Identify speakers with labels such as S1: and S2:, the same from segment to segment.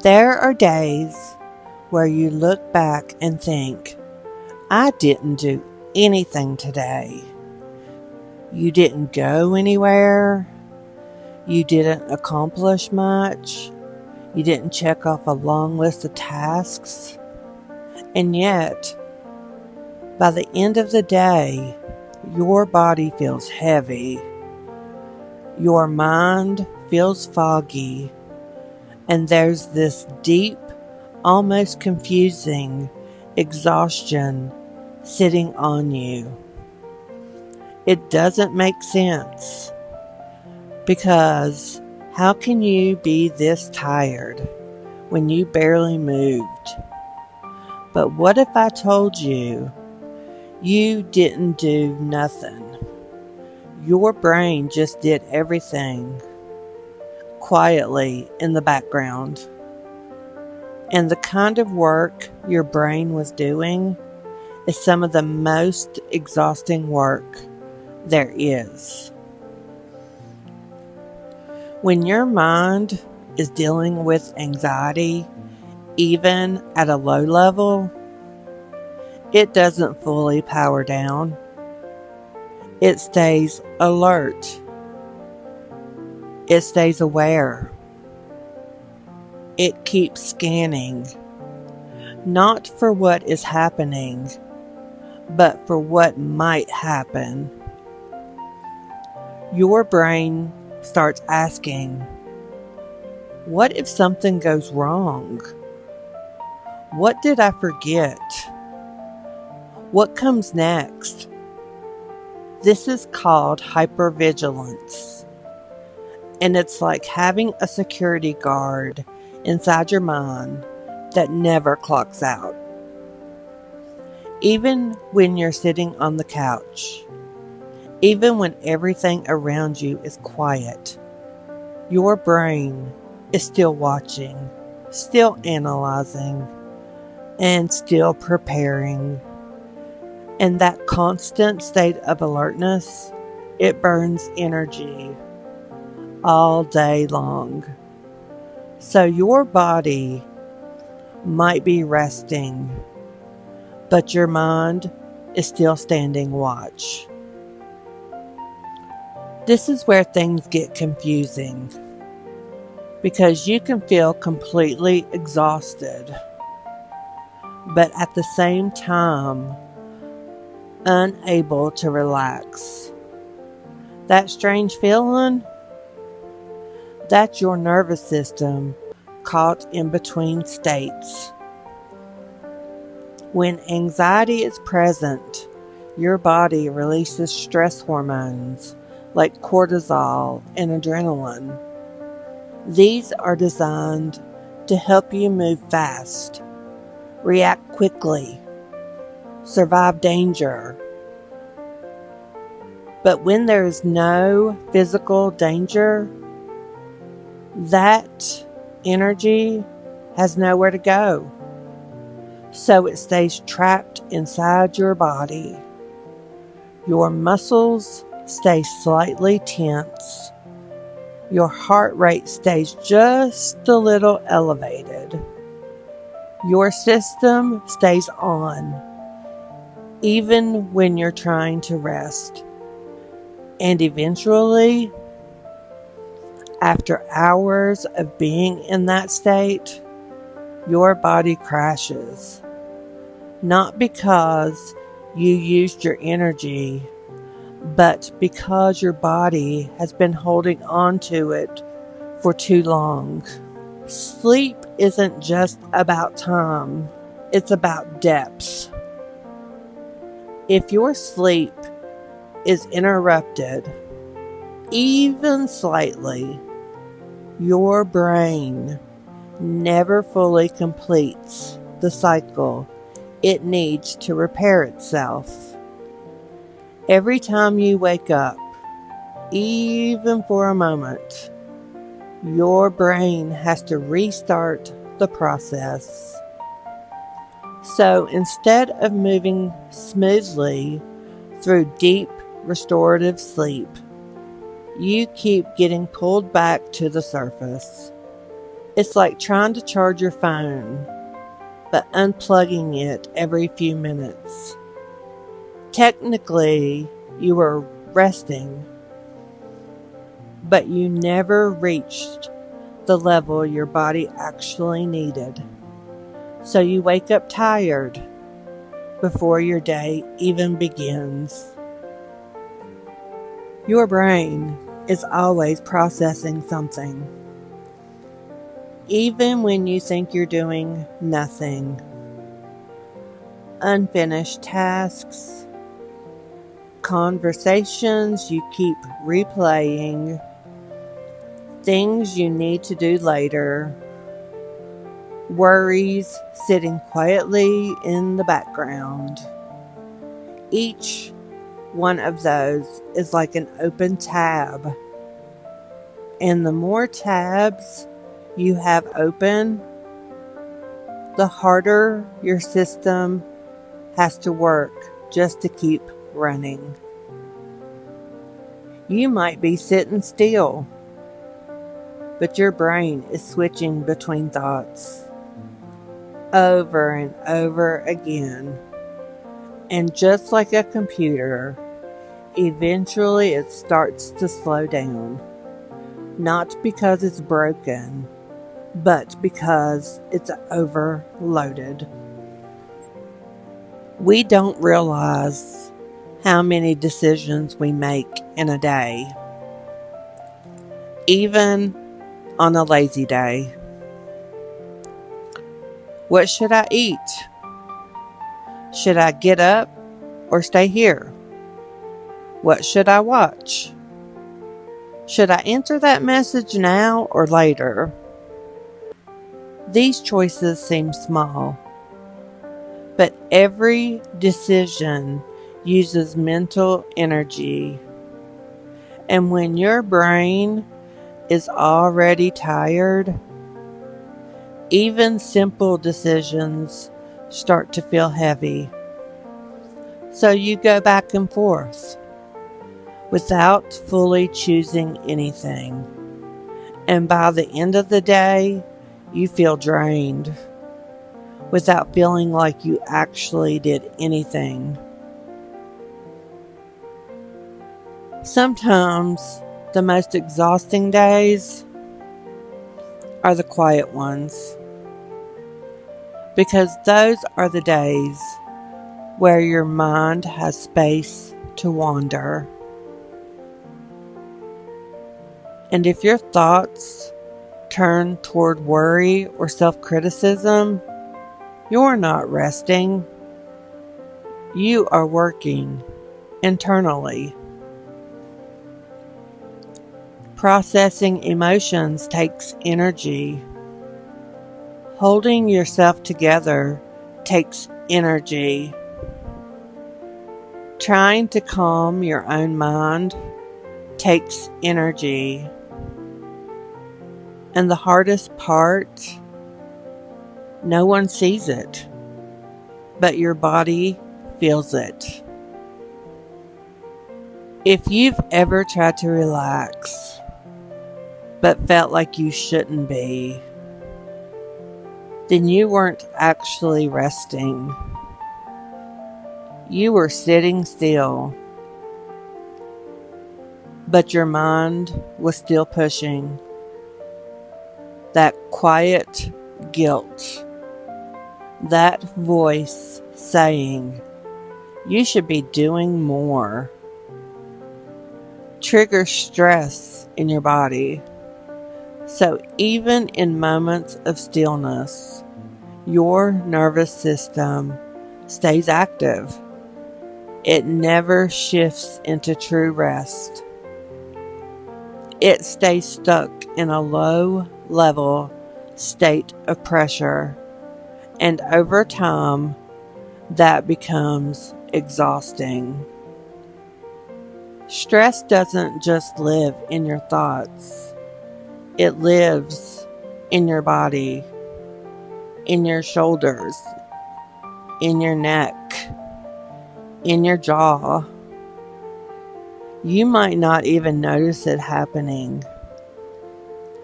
S1: There are days where you look back and think, I didn't do anything today. You didn't go anywhere. You didn't accomplish much. You didn't check off a long list of tasks. And yet, by the end of the day, your body feels heavy. Your mind feels foggy. And there's this deep, almost confusing exhaustion sitting on you. It doesn't make sense, because how can you be this tired when you barely moved? But what if I told you you didn't do nothing? Your brain just did everything quietly in the background. And the kind of work your brain was doing is some of the most exhausting work there is. When your mind is dealing with anxiety, even at a low level, it doesn't fully power down. It stays alert. It stays aware. It keeps scanning, not for what is happening, but for what might happen. Your brain starts asking, what if something goes wrong? What did I forget? What comes next? This is called hypervigilance. And it's like having a security guard inside your mind that never clocks out. Even when you're sitting on the couch, even when everything around you is quiet, your brain is still watching, still analyzing, and still preparing. And that constant state of alertness, it burns energy all day long. So your body might be resting, but your mind is still standing watch. This is where things get confusing, because you can feel completely exhausted, but at the same time, unable to relax. That strange feeling? That's your nervous system caught in between states. When anxiety is present, your body releases stress hormones like cortisol and adrenaline. These are designed to help you move fast, react quickly, survive danger. But when there is no physical danger, that energy has nowhere to go. So it stays trapped inside your body. Your muscles stay slightly tense. Your heart rate stays just a little elevated. Your system stays on, even when you're trying to rest. And eventually, after hours of being in that state, your body crashes. Not because you used your energy, but because your body has been holding on to it for too long. Sleep isn't just about time, it's about depth. If your sleep is interrupted, even slightly, your brain never fully completes the cycle it needs to repair itself. Every time you wake up, even for a moment, your brain has to restart the process. So instead of moving smoothly through deep restorative sleep, you keep getting pulled back to the surface. It's like trying to charge your phone, but unplugging it every few minutes. Technically, you were resting, but you never reached the level your body actually needed. So you wake up tired before your day even begins. Your brain is always processing something. Even when you think you're doing nothing. Unfinished tasks, conversations you keep replaying, things you need to do later, worries sitting quietly in the background. Each one of those is like an open tab. And the more tabs you have open, the harder your system has to work just to keep running. You might be sitting still, but your brain is switching between thoughts over and over again. And just like a computer, eventually it starts to slow down. Not because it's broken, but because it's overloaded. We don't realize how many decisions we make in a day, even on a lazy day. What should I eat? Should I get up or stay here? What should I watch? Should I answer that message now or later? These choices seem small, but every decision uses mental energy. And when your brain is already tired, even simple decisions start to feel heavy. So you go back and forth without fully choosing anything. And by the end of the day, you feel drained without feeling like you actually did anything. Sometimes the most exhausting days are the quiet ones, because those are the days where your mind has space to wander. And if your thoughts turn toward worry or self-criticism, you're not resting. You are working internally. Processing emotions takes energy. Holding yourself together takes energy. Trying to calm your own mind takes energy. And the hardest part, no one sees it, but your body feels it. If you've ever tried to relax, but felt like you shouldn't be, then you weren't actually resting. You were sitting still, but your mind was still pushing. That quiet guilt, that voice saying, you should be doing more, triggers stress in your body. So even in moments of stillness, your nervous system stays active. It never shifts into true rest. It stays stuck in a low-level state of pressure, and over time, that becomes exhausting. Stress doesn't just live in your thoughts. It lives in your body, in your shoulders, in your neck, in your jaw. You might not even notice it happening,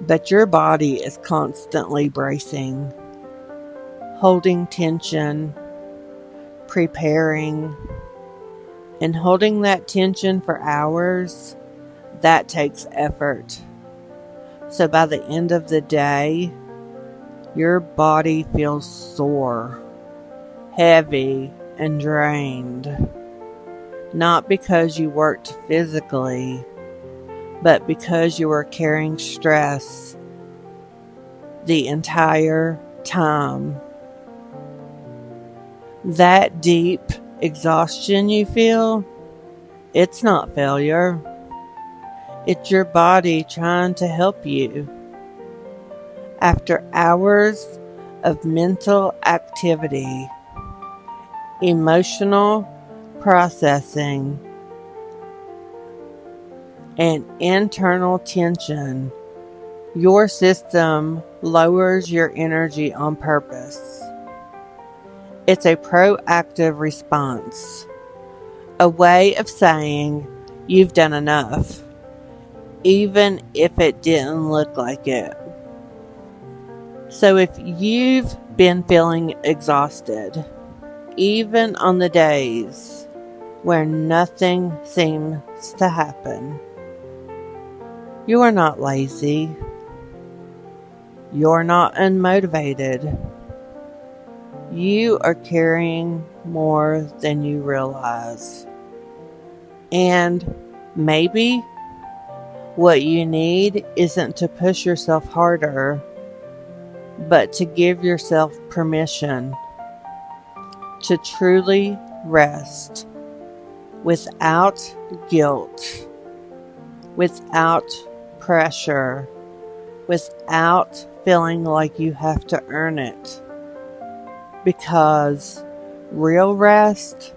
S1: but your body is constantly bracing, holding tension, preparing, and holding that tension for hours, that takes effort. So by the end of the day, your body feels sore, heavy, and drained. Not because you worked physically, but because you were carrying stress the entire time. That deep exhaustion you feel, it's not failure. It's your body trying to help you. After hours of mental activity, emotional processing, and internal tension, your system lowers your energy on purpose. It's a proactive response, a way of saying you've done enough, even if it didn't look like it. So if you've been feeling exhausted, even on the days where nothing seems to happen, you are not lazy. You're not unmotivated. You are carrying more than you realize. And maybe what you need isn't to push yourself harder, but to give yourself permission to truly rest without guilt, without pressure, without feeling like you have to earn it. Because real rest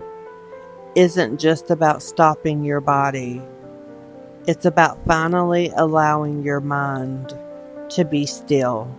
S1: isn't just about stopping your body. It's about finally allowing your mind to be still.